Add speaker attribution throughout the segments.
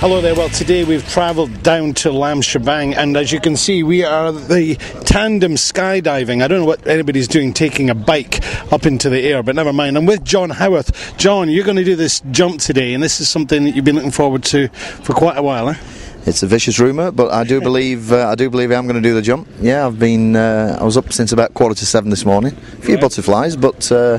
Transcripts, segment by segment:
Speaker 1: Hello there. Well, today we've travelled down to Lam Shabang, and as you can see, we are the tandem skydiving. I don't know what anybody's doing, taking a bike up into the air, but never mind. I'm with John Howarth. John, you're going to do this jump today, and this is something that you've been looking forward to for quite a while, eh?
Speaker 2: It's a vicious rumour, but I do believe I am going to do the jump. Yeah, I was up since about 6:45 this morning. A few butterflies, but I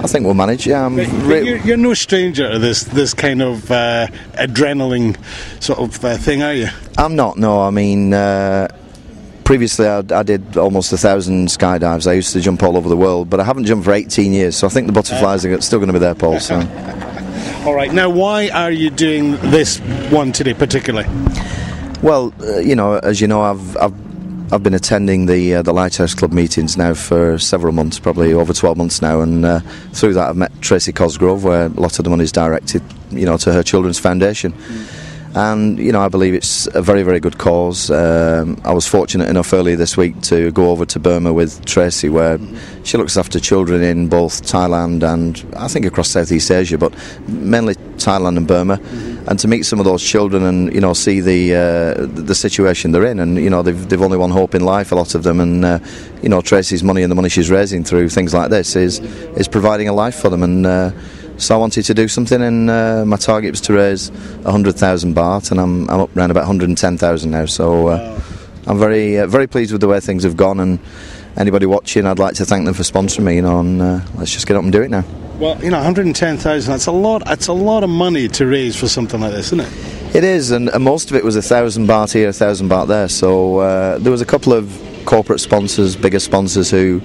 Speaker 2: think we'll manage. Yeah,
Speaker 1: you're no stranger to this kind of adrenaline sort of thing, are you?
Speaker 2: I'm not. No, I mean, previously I did almost 1,000 skydives. I used to jump all over the world, but I haven't jumped for 18 years, so I think the butterflies are still going to be there, Paul. So.
Speaker 1: All right. Now, why are you doing this one today, particularly?
Speaker 2: Well, as you know, I've been attending the Lighthouse Club meetings now for several months, probably over 12 months now, and through that I've met Tracy Cosgrove, where a lot of the money is directed, to her children's foundation. And, I believe it's a very, very good cause. I was fortunate enough earlier this week to go over to Burma with Tracy, where she looks after children in both Thailand and I think across Southeast Asia, but mainly Thailand and Burma. And to meet some of those children and, see the situation they're in. And, they've only one hope in life, a lot of them. And, Tracy's money and the money she's raising through things like this is providing a life for them. And so I wanted to do something, and my target was to raise 100,000 baht, and I'm up around about 110,000 now. So I'm very very pleased with the way things have gone, and anybody watching, I'd like to thank them for sponsoring me. And let's just get up and do it now.
Speaker 1: Well, 110,000. That's a lot. That's a lot of money to raise for something like this, isn't it?
Speaker 2: It is, and most of it was 1,000 baht here, 1,000 baht there. So there was a couple of corporate sponsors, bigger sponsors, who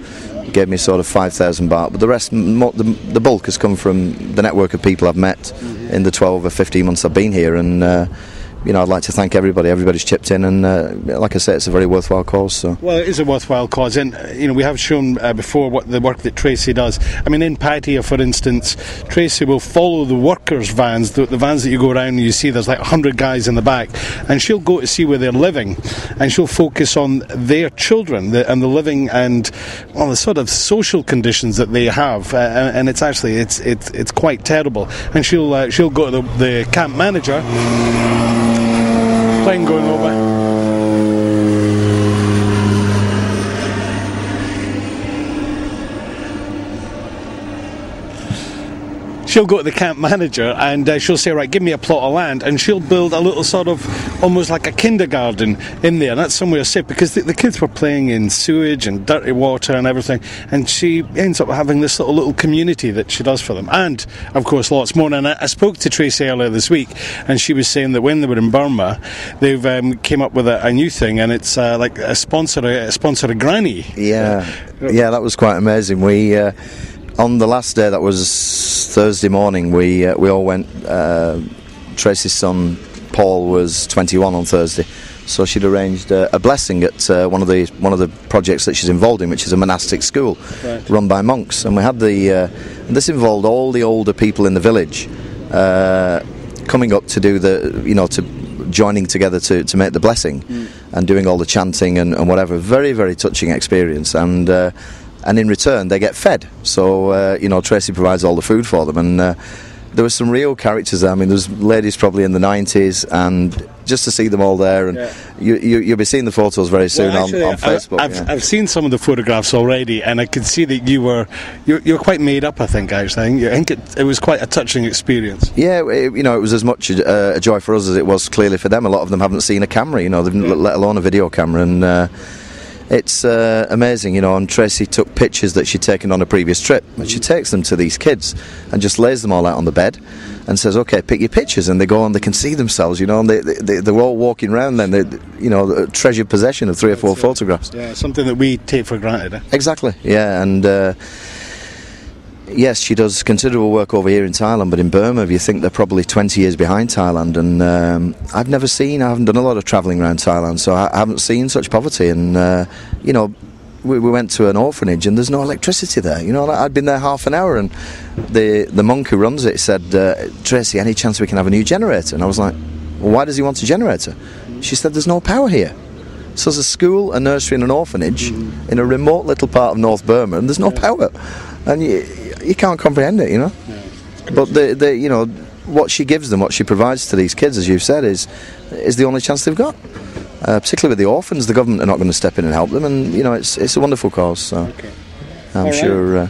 Speaker 2: gave me sort of 5,000 baht, but the rest, the bulk has come from the network of people I've met in the 12 or 15 months I've been here, and I'd like to thank everybody. Everybody's chipped in, and like I say, it's a very worthwhile cause. So. Well,
Speaker 1: it is a worthwhile cause, and we have shown before what the work that Tracy does. I mean, in Pattaya, for instance, Tracy will follow the workers' vans, the vans that you go around and you see there's like 100 guys in the back, and she'll go to see where they're living, and she'll focus on their children and the living and the sort of social conditions that they have, and it's actually it's quite terrible. And she'll go to the camp manager. Plane going over. She'll go to the camp manager and she'll say, right, give me a plot of land, and she'll build a little sort of almost like a kindergarten in there, and that's somewhere safe, because the kids were playing in sewage and dirty water and everything, and she ends up having this little community that she does for them, and of course lots more. And I spoke to Tracy earlier this week, and she was saying that when they were in Burma, they've came up with a new thing, and it's like a sponsor a granny.
Speaker 2: Yeah, that was quite amazing. We on the last day, that was Thursday morning, we all went. Tracy's son Paul was 21 on Thursday, so she'd arranged a blessing at one of the projects that she's involved in, which is a monastic school run by monks. And we had this involved all the older people in the village coming up to do to joining together to make the blessing and doing all the chanting and whatever. Very, very touching experience. And in return they get fed, so Tracy provides all the food for them, and there were some real characters there. I mean, there's ladies probably in the 90s, and just to see them all there, and you'll be seeing the photos very soon on Facebook.
Speaker 1: I've seen some of the photographs already, and I could see that you're quite made up. I think actually, I think it was quite a touching experience.
Speaker 2: Yeah, it was as much a joy for us as it was clearly for them. A lot of them haven't seen a camera, let alone a video camera, and it's amazing, and Tracy took pictures that she'd taken on a previous trip, and she takes them to these kids and just lays them all out on the bed and says, okay, pick your pictures, and they go and they can see themselves, and they're all walking around then, a treasured possession of 3 or 4 photographs.
Speaker 1: Yeah, something that we take for granted.
Speaker 2: Exactly, yeah, and yes, she does considerable work over here in Thailand, but in Burma, you think they're probably 20 years behind Thailand, and I haven't done a lot of travelling around Thailand, so I haven't seen such poverty, and we went to an orphanage and there's no electricity there. I'd been there half an hour, and the monk who runs it said, Tracy, any chance we can have a new generator? And I was like, well, why does he want a generator? She said, there's no power here. So there's a school, a nursery and an orphanage in a remote little part of North Burma, and there's no power, and you can't comprehend it,
Speaker 1: Yeah.
Speaker 2: But what she gives them, what she provides to these kids, as you've said, is the only chance they've got. Particularly with the orphans, the government are not going to step in and help them, and it's a wonderful cause. So I'm sure.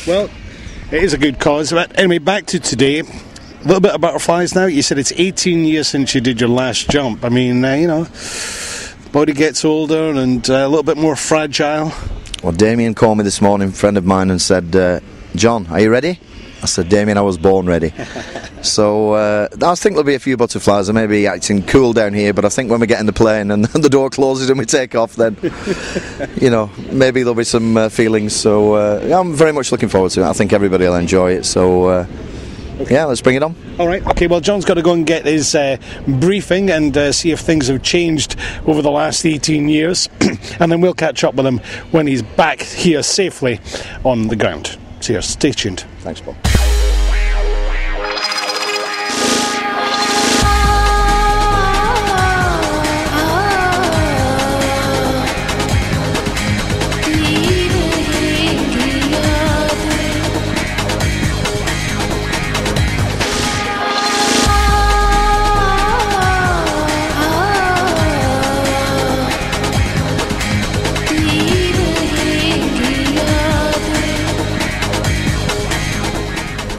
Speaker 1: Well, it is a good cause. But anyway, back to today. A little bit of butterflies now. You said it's 18 years since you did your last jump. I mean, body gets older and a little bit more fragile.
Speaker 2: Well, Damien called me this morning, a friend of mine, and said, John, are you ready? I said, Damien, I was born ready. So I think there'll be a few butterflies. I may be acting cool down here, but I think when we get in the plane and the door closes and we take off, then, maybe there'll be some feelings. So I'm very much looking forward to it. I think everybody will enjoy it. So, yeah, let's bring it on.
Speaker 1: All right. Okay, well, John's got to go and get his briefing and see if things have changed over the last 18 years. And then we'll catch up with him when he's back here safely on the ground. So here, stay tuned.
Speaker 2: Thanks, Paul.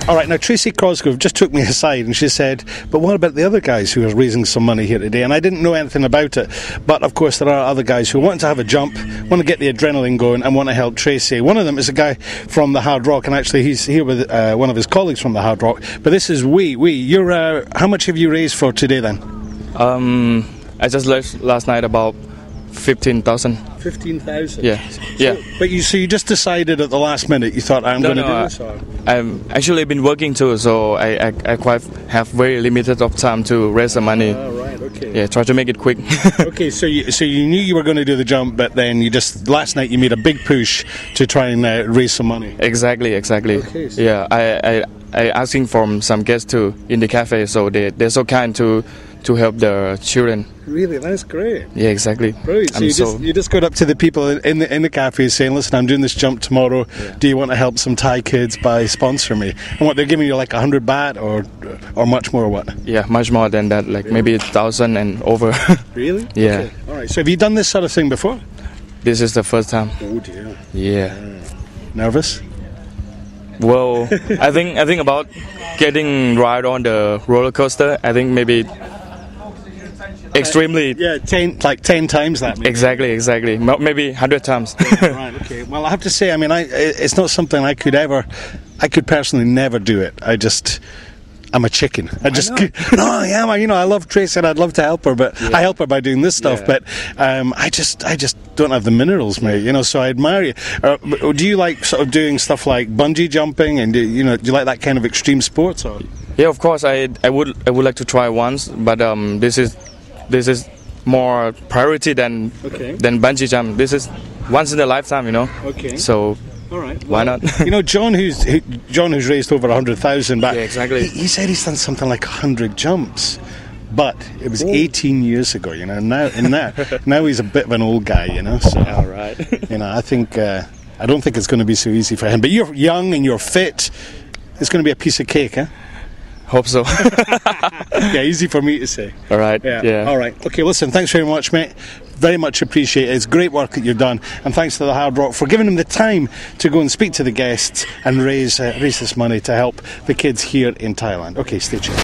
Speaker 1: All right, now Tracy Cosgrove just took me aside and she said, but what about the other guys who are raising some money here today? And I didn't know anything about it, but of course there are other guys who want to have a jump, want to get the adrenaline going and want to help Tracy. One of them is a guy from the Hard Rock, and actually he's here with one of his colleagues from the Hard Rock, but this is You're, how much have you raised for today then?
Speaker 3: I just last night about 15,000.
Speaker 1: 15,000?
Speaker 3: Yeah.
Speaker 1: But you just decided at the last minute, you thought, I'm going to do this? Or?
Speaker 3: I've actually been working too, so I quite have very limited of time to raise the money.
Speaker 1: Right, okay.
Speaker 3: Yeah, try to make it quick.
Speaker 1: Okay, so you knew you were going to do the jump, but then last night you made a big push to try and raise some money.
Speaker 3: Exactly.
Speaker 1: Okay, so
Speaker 3: yeah, I asking from some guests too in the cafe, so they're so kind to help the children.
Speaker 1: Really, that's great.
Speaker 3: Yeah, exactly.
Speaker 1: Brilliant. So you just got up to the people in the cafe saying, "Listen, I'm doing this jump tomorrow. Yeah. Do you want to help some Thai kids by sponsoring me?" And what they're giving you, like 100 baht or much more? Or what?
Speaker 3: Yeah, much more than that. Like maybe 1,000 and over.
Speaker 1: Really?
Speaker 3: Yeah.
Speaker 1: Okay. All right. So have you done this sort of thing before?
Speaker 3: This is the first time.
Speaker 1: Oh dear.
Speaker 3: Yeah.
Speaker 1: Nervous?
Speaker 3: Well, I think about getting ride on the roller coaster. I think maybe. Extremely.
Speaker 1: 10 times that. Maybe.
Speaker 3: Exactly. Maybe 100 times.
Speaker 1: Right. Okay. Well, I have to say, I mean, it's not something I could personally never do it. I'm a chicken. I love Tracy and I'd love to help her, but I help her by doing this stuff. But I just don't have the minerals, mate. So I admire you. Do you like sort of doing stuff like bungee jumping, and do you like that kind of extreme sports? Or?
Speaker 3: Yeah, of course. I would like to try once, but this is more priority than bungee jump. This is once in a lifetime,
Speaker 1: Okay.
Speaker 3: So.
Speaker 1: All right.
Speaker 3: Why not?
Speaker 1: John, who's raised over 100,000 back.
Speaker 3: Yeah, exactly.
Speaker 1: He said he's done something like 100 jumps, but it was 18 years ago. Now he's a bit of an old guy. So
Speaker 3: all right.
Speaker 1: I don't think it's going to be so easy for him. But you're young and you're fit. It's going to be a piece of cake, huh?
Speaker 3: Hope so.
Speaker 1: Yeah, easy for me to say.
Speaker 3: All right. Yeah.
Speaker 1: All right. Okay, listen, thanks very much, mate. Very much appreciate it. It's great work that you've done. And thanks to the Hard Rock for giving them the time to go and speak to the guests and raise this money to help the kids here in Thailand. Okay, stay tuned.